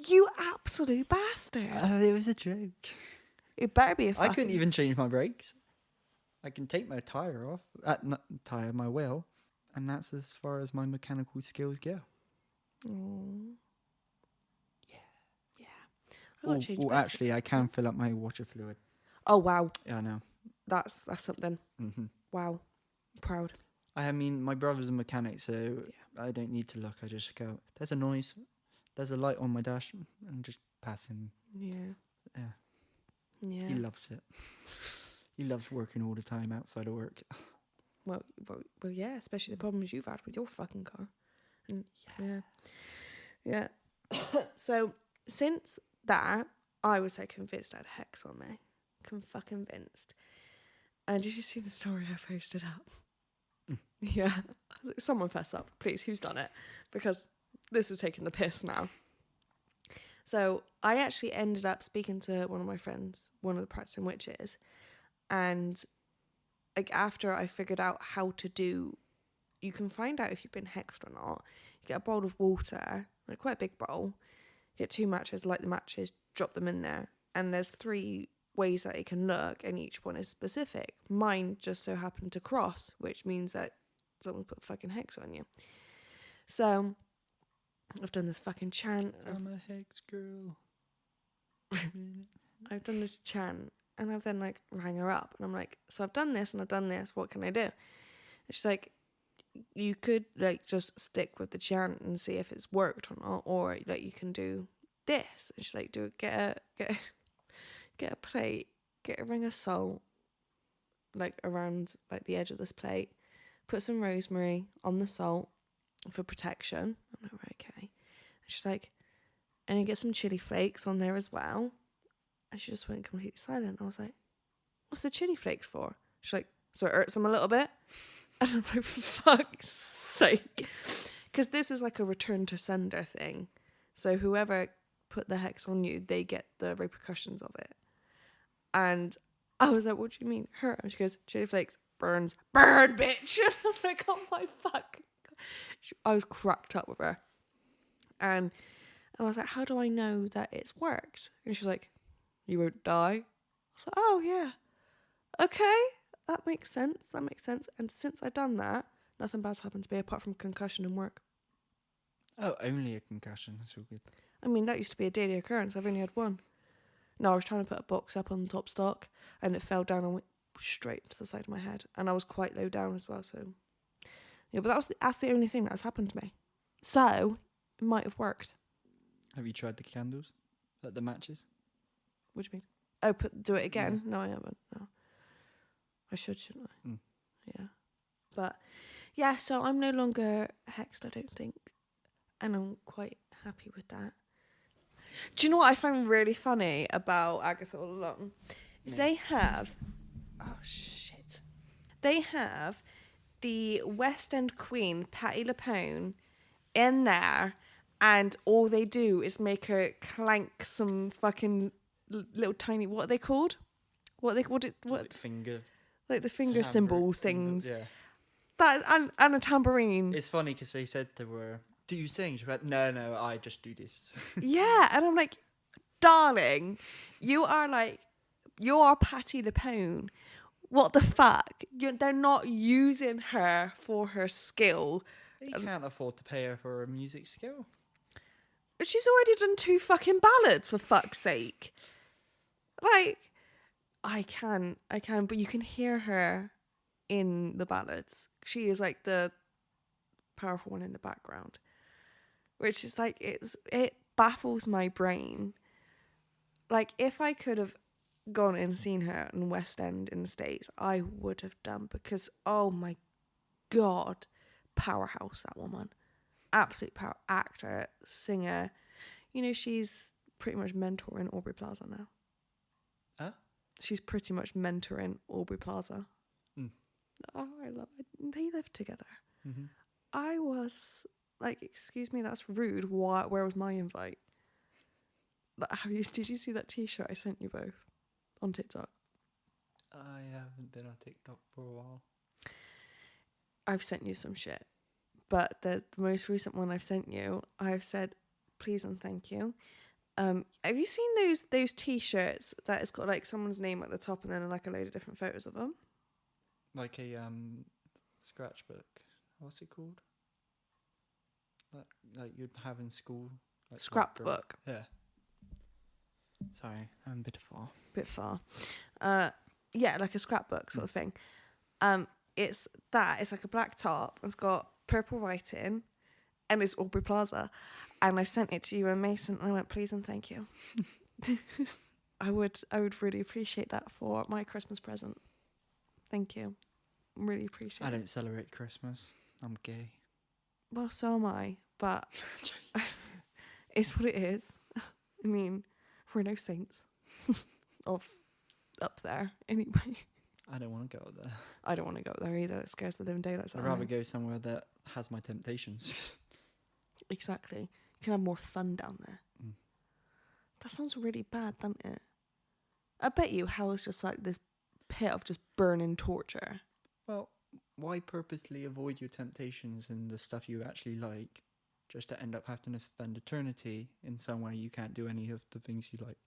You absolute bastard. It was a joke. It better be a fucking... I couldn't even change my brakes. I can take my tyre off. My wheel. And that's as far as my mechanical skills go. Oh. Yeah. Actually, I can fill up my water fluid. Oh, wow. Yeah, I know. That's something. Mm-hmm. Wow. I'm proud. I mean, my brother's a mechanic, so I don't need to look. I just go, there's a noise. There's a light on my dash. And just pass him. Yeah. He loves it. He loves working all the time outside of work. Well, yeah, especially the problems you've had with your fucking car. And yeah. So, since that, I was so convinced I had hex on me. Fucking convinced. And did you see the story I posted up? Yeah. Someone fess up, please. Who's done it? Because this is taking the piss now. So, I actually ended up speaking to one of my friends, one of the practicing witches, and like after I figured out how to do, you can find out if you've been hexed or not. You get a bowl of water, like quite a big bowl, get 2 matches, light the matches, drop them in there, and there's 3 ways that it can look, and each one is specific. Mine just so happened to cross, which means that someone put fucking hex on you. So I've done this fucking chant. I'm a hex girl. I've done this chant. And I've then like rang her up and I'm like, so I've done this and I've done this, what can I do? And she's like, you could like just stick with the chant and see if it's worked or not, or like you can do this. And she's like, get a plate, get a ring of salt like around like the edge of this plate, put some rosemary on the salt for protection. I'm like, right, okay. And she's like, and then get some chili flakes on there as well. And she just went completely silent. I was like, what's the chili flakes for? She's like, so it hurts them a little bit? And I'm like, for fuck's sake. Because this is like a return to sender thing. So whoever put the hex on you, they get the repercussions of it. And I was like, what do you mean? Hurt? And she goes, chili flakes, burns. Burn, bitch! And I'm like, oh my fuck. I was cracked up with her. And I was like, how do I know that it's worked? And she's like, you won't die. I was like, oh yeah, okay, that makes sense. And since I've done that, nothing bad's happened to me apart from concussion and work. Oh, only a concussion. That's all good. I mean, that used to be a daily occurrence. I've only had one. No, I was trying to put a box up on the top stock and it fell down and went straight to the side of my head. And I was quite low down as well, so Yeah, but that's the only thing that's happened to me. So it might have worked. Have you tried the candles? Like the matches? What do you mean? Oh, do it again? No, I haven't. No, I shouldn't I? Mm. Yeah, but yeah. So I'm no longer hexed, I don't think, and I'm quite happy with that. Do you know what I find really funny about Agatha all along? Is they have, oh shit, they have the West End Queen Patti LuPone in there, and all they do is make her clank some fucking little tiny, what are they called? What Like finger. like the finger symbol things. Yeah. That and a tambourine. It's funny because they said to her, "Do you sing?" She went, "No, I just do this." Yeah, and I'm like, darling, you are Patti LuPone. What the fuck? They're not using her for her skill. You can't afford to pay her for her music skill. She's already done 2 fucking ballads, for fuck's sake. Like, I can, but you can hear her in the ballads. She is like the powerful one in the background, which is like, it baffles my brain. Like, if I could have gone and seen her in West End in the States, I would have done, because oh my god, powerhouse, that woman. Absolute power, actor, singer. You know, she's pretty much mentoring Aubrey Plaza now. Huh? She's pretty much mentoring Aubrey Plaza. Mm. Oh, I love it. They live together. Mm-hmm. I was like, excuse me, that's rude. Where was my invite? Like, did you see that T-shirt I sent you both on TikTok? I haven't been on TikTok for a while. I've sent you some shit, but the most recent one I've sent you, I've said please and thank you. Have you seen those T-shirts that it's got like someone's name at the top and then like a load of different photos of them? Like a scratchbook. What's it called? Like you'd have in school. Like Scrapbook. Yeah. Sorry, I'm a bit far. Bit far. Yeah, like a scrapbook sort of thing. It's like a black top. It's got purple writing, and it's Aubrey Plaza. And I sent it to you and Mason, and I went, please and thank you. I would really appreciate that for my Christmas present. Thank you. Really appreciate it. I don't celebrate Christmas. I'm gay. Well, so am I, but it's what it is. I mean, we're no saints of up there anyway. I don't want to go up there. I don't want to go up there either. It scares the living daylights out I'd of me. rather go somewhere that has my temptations. Exactly. You can have more fun down there. Mm. That sounds really bad, doesn't it? I bet you hell is just like this pit of just burning torture. Well, why purposely avoid your temptations and the stuff you actually like, just to end up having to spend eternity in somewhere you can't do any of the things you like?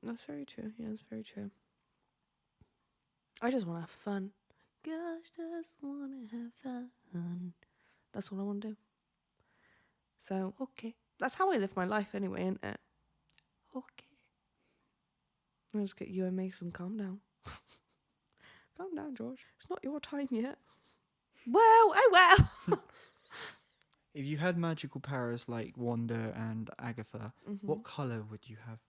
That's very true. Yeah, that's very true. I just want to have fun. Gosh, just want to have fun. That's all I want to do. So, okay. That's how I live my life anyway, isn't it? Okay. I'll just get you and Mason, calm down. Calm down, George. It's not your time yet. Well, oh well. If you had magical powers like Wanda and Agatha, what colour would you have?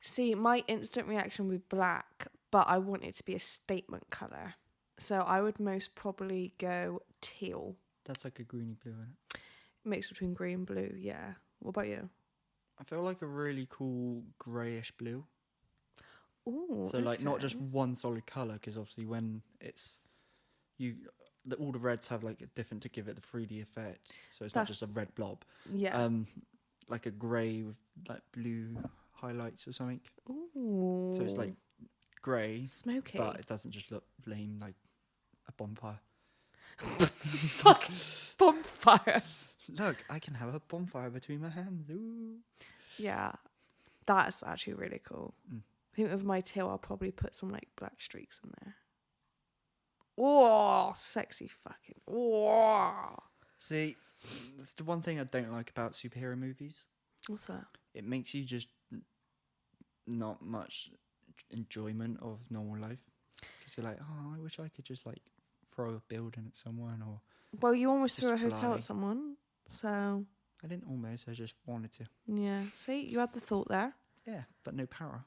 See, my instant reaction would be black, but I want it to be a statement colour. So I would most probably go teal. That's like a greeny blue, isn't it? Mix between green and blue, yeah. What about you? I feel like a really cool greyish blue. Ooh, So like not just one solid colour, because obviously when it's all the reds have like a different to give it the 3D effect. So it's not just a red blob. Yeah. Like a grey with like blue highlights or something. Ooh. So it's like grey, smoky, but it doesn't just look lame like a bonfire. Fuck bonfire. Look, I can have a bonfire between my hands. Ooh. Yeah, that's actually really cool. Mm. I think with my tail, I'll probably put some like black streaks in there. Oh, sexy fucking. Oh. See, that's the one thing I don't like about superhero movies. What's that? It makes you just not much enjoyment of normal life. Because you're like, oh, I wish I could just like throw a building at someone, or Well, you almost just threw a hotel fly. at someone. So, I didn't almost. I just wanted to. yeah. See, you had the thought there. Yeah, but no power.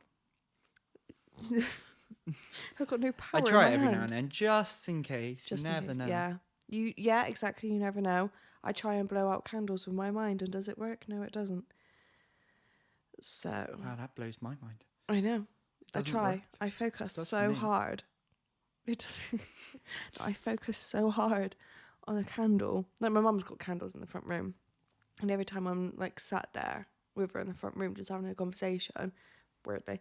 I've got no power I try in it my every hand. now and then, just in case. Just you in never case. know. Yeah. Yeah, exactly. You never know. I try and blow out candles with my mind, and does it work? No, it doesn't. So Wow, that blows my mind. I know. It I doesn't try. work. I focus Does for so me. hard. It does. I focus so hard on a candle. Like my mum's got candles in the front room, and every time I'm like sat there with her in the front room just having a conversation, weirdly,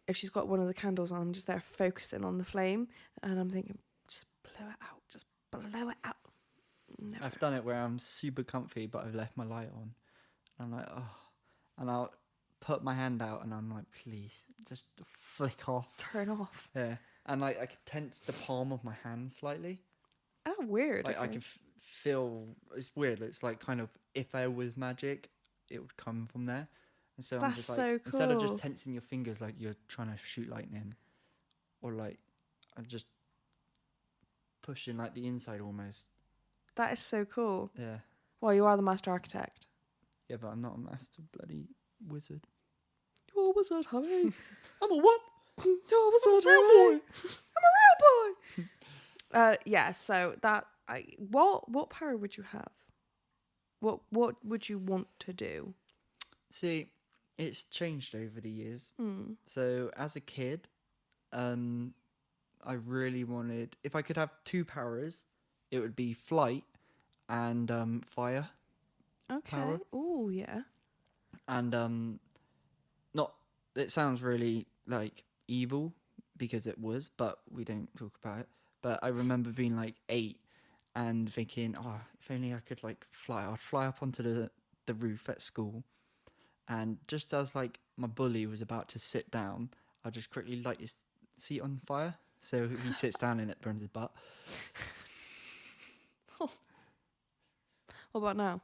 if she's got one of the candles on, I'm just there focusing on the flame, and I'm thinking, just blow it out, just blow it out. Never. I've done it where I'm super comfy, but I've left my light on. I'm like, oh, and I'll put my hand out, and I'm like, please, just flick off. Turn off. Yeah, and like I can tense the palm of my hand slightly. Oh, weird. Like I okay. can feel. It's weird. It's like kind of if there was magic, it would come from there. And so I'm That's just like, so instead of cool. just tensing your fingers like you're trying to shoot lightning, or like I'm just pushing like the inside almost. That is so cool. Yeah. Well, you are the master architect. Yeah, but I'm not a master bloody wizard. You're a wizard, honey. I'm a what? You're a wizard, I'm a real honey. boy. I'm a real boy. Yeah. So that what power would you have? What would you want to do? See, it's changed over the years. Mm. So as a kid, I really wanted, if I could have two powers, it would be flight and fire. Okay. Power. Oh yeah. And not, it sounds really like evil because it was, but we don't talk about it. But I remember being like 8 and thinking, oh, if only I could like fly. I'd fly up onto the roof at school, and just as like my bully was about to sit down, I'd just quickly light his seat on fire, so he sits down and it burns his butt. What about now?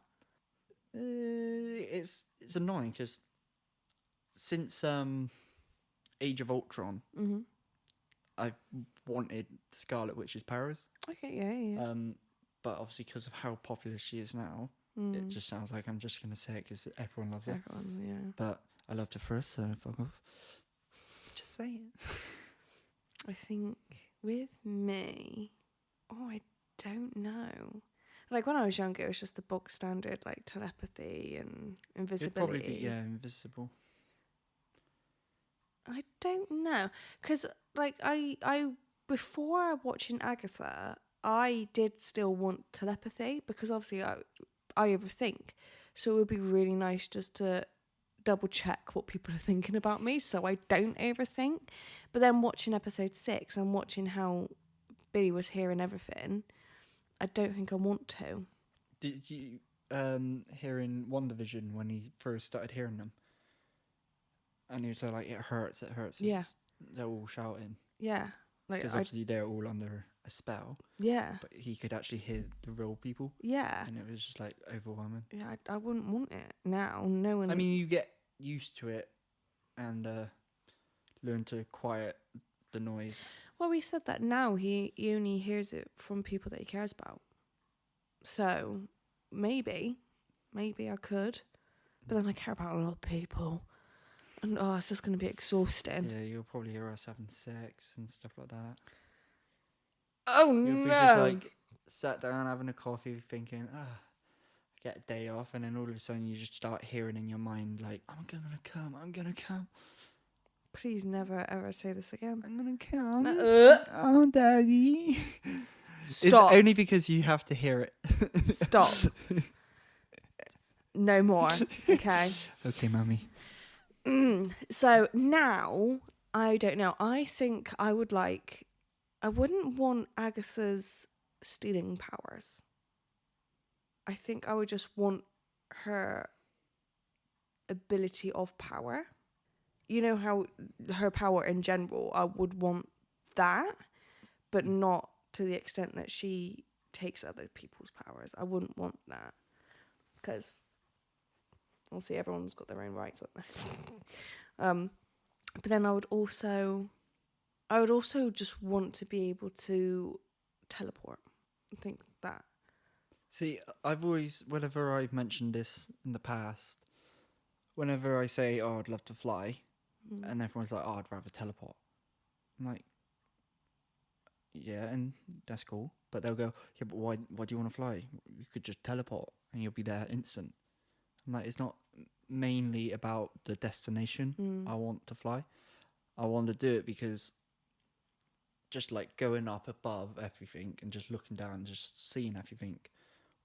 It's annoying because since Age of Ultron, Mm-hmm. I've wanted Scarlet Witch's powers. Okay. Yeah. But obviously because of how popular she is now, it just sounds like I'm just going to say it because everyone loves her. Everyone, yeah. But I loved her first, so fuck off. Just say it. I think with me, I don't know. Like when I was younger, it was just the bog standard, like telepathy and invisibility. It'd probably be, invisible. I don't know, because like I before watching Agatha, I did still want telepathy because obviously I overthink, so it would be really nice just to double check what people are thinking about me so I don't overthink. But then watching episode 6 and watching how Billy was hearing everything, I don't think I want to. Did you hear in WandaVision when he first started hearing them? And he was like, it hurts. Yeah. They're all shouting. Yeah. Like Because obviously they're all under a spell. yeah. But he could actually hear the real people. Yeah. And it was just like overwhelming. Yeah, I wouldn't want it now. No one. I mean, you get used to it and learn to quiet the noise. Well, we said that now he only hears it from people that he cares about. So maybe I could, but then I care about a lot of people, and it's just going to be exhausting. Yeah, you'll probably hear us having sex and stuff like that. Oh You'll be no! just like sat down having a coffee, thinking, get a day off, and then all of a sudden you just start hearing in your mind like, I'm gonna come. Please never ever say this again. I'm gonna come. No. Oh, daddy. Stop. It's only because you have to hear it. Stop. No more. Okay. Okay, mummy. So now I don't know. I think I wouldn't want Agatha's stealing powers. I think I would just want her ability of power. You know how her power in general, I would want that, but not to the extent that she takes other people's powers. I wouldn't want that because obviously everyone's got their own rights, haven't they? But then I would also, I would also just want to be able to teleport. I think that. See, I've always, whenever I've mentioned this in the past, whenever I say, oh, I'd love to fly, and everyone's like, oh, I'd rather teleport. I'm like, yeah, and that's cool. But they'll go, yeah, but why do you want to fly? You could just teleport and you'll be there instant. I'm like, it's not mainly about the destination I want to fly. I want to do it because just like going up above everything and just looking down and just seeing everything,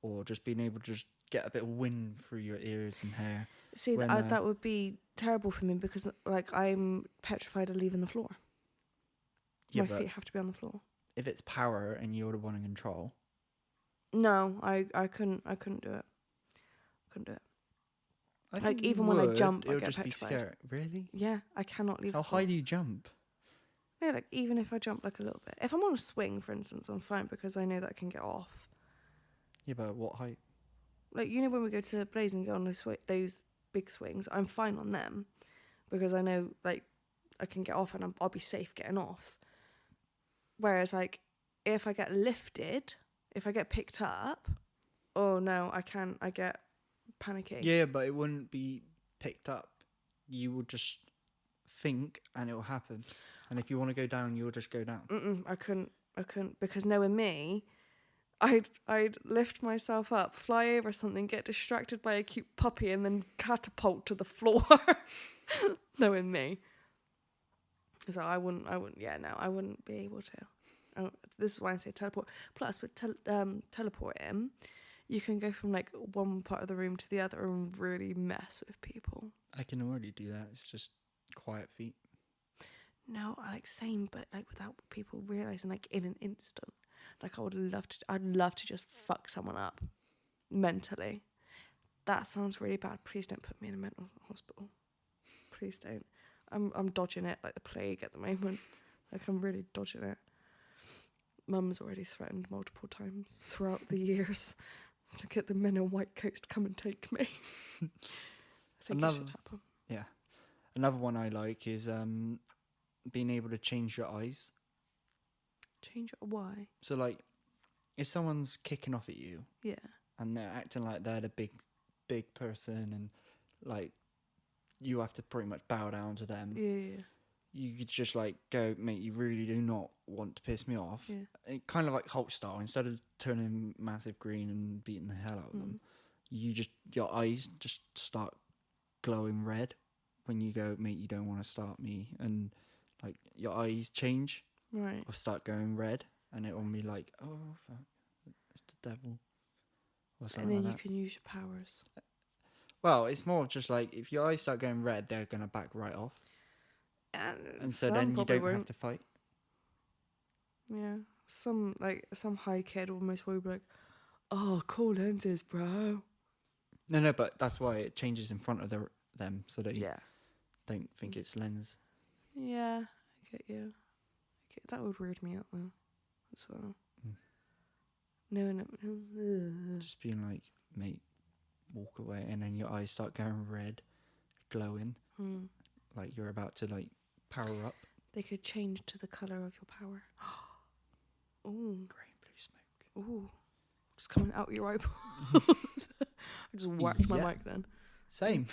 or just being able to just get a bit of wind through your ears and hair. See, that would be terrible for me because like I'm petrified of leaving the floor. Yeah, My feet have to be on the floor. If it's power and you're the one in control. No, I couldn't do it. Couldn't do it. I Like think even you when I would, jump, it I would get just petrified. be scary. Really? Yeah, I cannot leave. How the floor. high do you jump? Yeah, like even if I jump like a little bit. If I'm on a swing, for instance, I'm fine because I know that I can get off. Yeah, but what height? Like, you know, when we go to Blaze and go on those big swings, I'm fine on them because I know like I can get off and I'll be safe getting off. Whereas like if I get lifted, if I get picked up, oh no, I can't. I get panicky. Yeah, but it wouldn't be picked up. You would just think and it will happen. And if you want to go down, you'll just go down. I couldn't because knowing me, I'd lift myself up, fly over something, get distracted by a cute puppy, and then catapult to the floor. Knowing me, so I wouldn't be able to. This is why I say teleport. Plus, with teleporting, you can go from like one part of the room to the other and really mess with people. I can already do that. It's just quiet feet. No, I like same, but like without people realizing, like in an instant. Like I'd love to just fuck someone up mentally. That sounds really bad. Please don't put me in a mental hospital. Please don't. I'm dodging it like the plague at the moment. Like I'm really dodging it. Mum's already threatened multiple times throughout the years to get the men in white coats to come and take me. I think it should happen. Yeah. Another one I like is being able to change your eyes. Change it? Why? So like, if someone's kicking off at you, Yeah, and they're acting like they're the big person, and like you have to pretty much bow down to them. yeah. You could just like go, mate, you really do not want to piss me off. Yeah. It kind of like Hulk style. Instead of turning massive green and beating the hell out of them, your eyes just start glowing red when you go, mate, you don't want to start me, and like your eyes change. Right. Or start going red, and it will be like, oh, fuck, it's the devil. Or something And then like you that. can use your powers. Well, it's more of just like, if your eyes start going red, they're going to back right off. And so then you don't have to fight. Yeah. Some high kid almost will be like, oh, cool lenses, bro. No, but that's why it changes in front of them, so that you don't think it's lens. Yeah, I get you. That would weird me out though, as well. No. Just being like, mate, walk away, and then your eyes start going red, glowing, like you're about to like power up. They could change to the colour of your power. Ooh. Grey and blue smoke. Ooh. Just coming out your eyeballs. I just whacked my mic then. Same.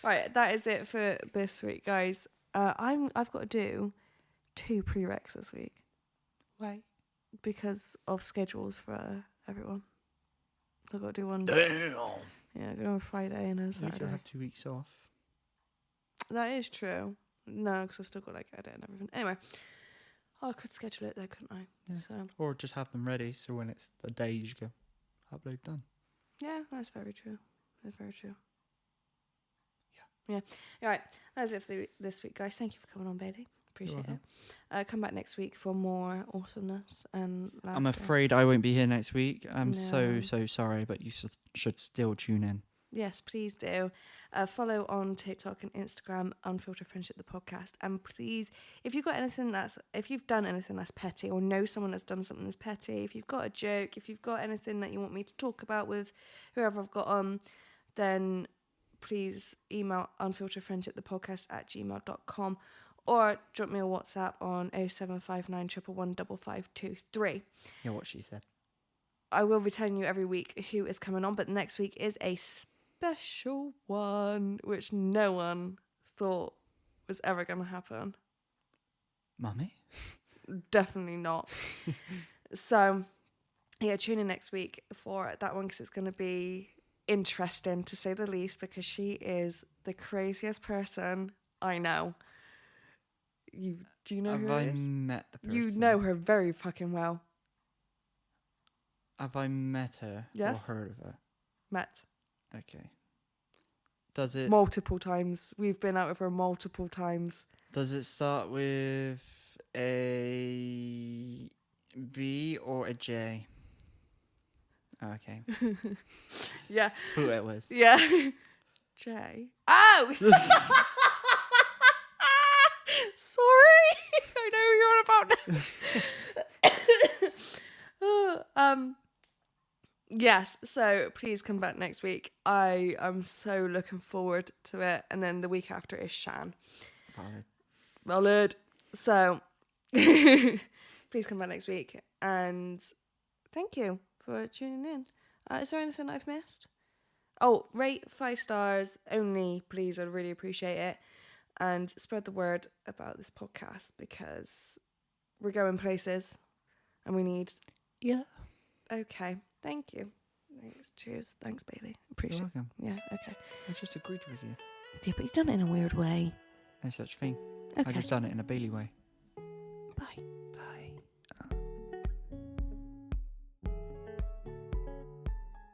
Right, that is it for this week, guys. I've got to do 2 prereqs this week. Why? Because of schedules for everyone. I've got to do one. Damn. Yeah, I do on Friday and a At least Saturday. you'll have 2 weeks off. That is true. No, because I still got like edit and everything. Anyway, I could schedule it though, couldn't I? Yeah. So Or just have them ready, so when it's the day, you just go, upload done. yeah, that's very true. That's very true. Yeah. All right, that's it for this week, guys. Thank you for coming on, Bailey. Appreciate it. Come back next week for more awesomeness and laughter. I'm afraid I won't be here next week. I'm No. so sorry, but you should still tune in. Yes, please do. Follow on TikTok and Instagram, Unfiltered Friendship, the podcast. And please, if you've done anything that's petty, or know someone that's done something that's petty, if you've got a joke, if you've got anything that you want me to talk about with whoever I've got on, then please email unfilteredfriendshipthepodcast@gmail.com, or drop me a WhatsApp on 0759 111 5523. Yeah, what she said. I will be telling you every week who is coming on, but next week is a special one, which no one thought was ever going to happen. Mummy? Definitely not. So, yeah, tune in next week for that one because it's going to be interesting to say the least, because she is the craziest person I know. Do you know Have who I it is? met the person? You know her very fucking well. Have I met her Yes. or heard of her? Met. Okay. Does it Multiple times. We've been out with her multiple times. Does it start with a B or a J? Oh, okay. Yeah. Who it was? Yeah. Jay. Oh! Sorry. I know who you're about now. Yes, so please come back next week. I am so looking forward to it. And then the week after is Shan. Valid. So please come back next week. And thank you for tuning in. Is there anything I've missed? Oh, rate 5 stars only, please. I'd really appreciate it. And spread the word about this podcast because we're going places and we need... Yeah. Okay. Thank you. Thanks. Cheers. Thanks, Bailey. Appreciate it. You're welcome. Yeah, okay. I just agreed with you. Yeah, but you've done it in a weird way. No such thing. Okay. I just done it in a Bailey way. Bye.